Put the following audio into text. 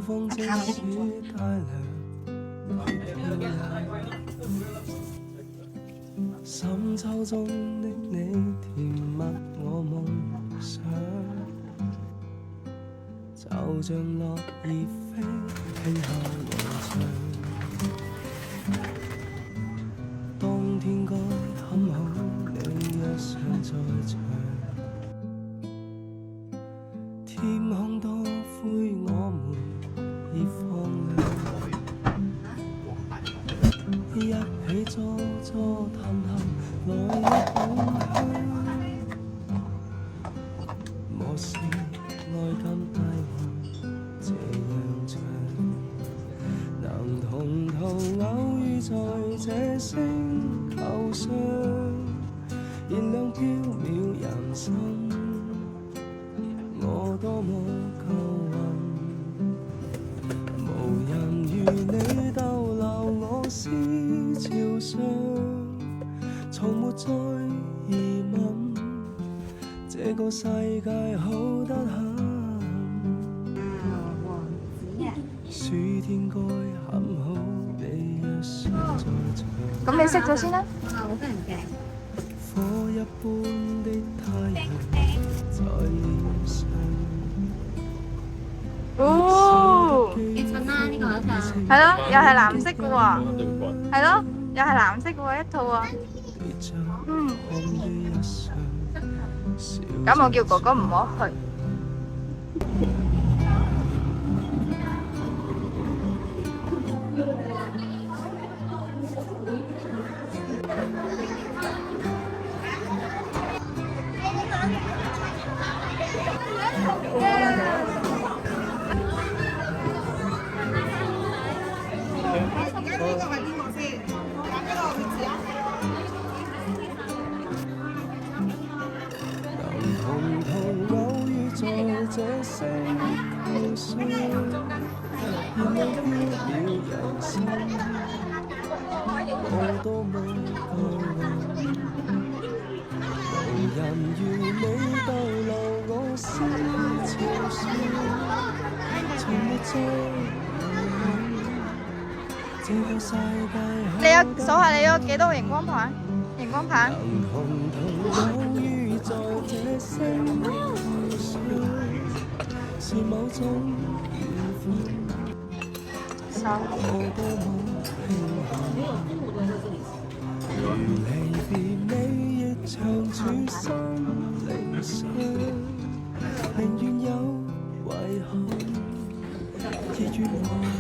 風即使帶涼深秋中的你甜蜜我夢想，就像落葉飛輕敲我窗。當天該很好，你若尚在場，天空多灰，我們已放亮，一起坐坐談談來日夢鄉。我是愛今大夢這樣長，能同途偶遇在這星球上，燃亮飄渺人生，我多麼夠運，無人如你逗留我思潮上，從沒再疑問，這個世界好得很。暑天該很好，你若尚在場。咁你熄咗先啦。我真係唔驚。火一般的太陽在臉上。哦，幾襯啦呢個一陣。係咯，又係藍色嘅喎。係咯，又係藍色嘅喎一套啊。咁我叫哥哥唔好去。這星球上，燃亮飄渺人生，我多麼夠運，無人如你逗留我思潮上，從沒再疑問，這個世界你有數下你有幾多個熒光棒？熒光棒。能共同偶遇在這星球上。是某種緣分，我多麼慶幸，如離別你亦長處心靈上，寧願有遺憾，亦願和你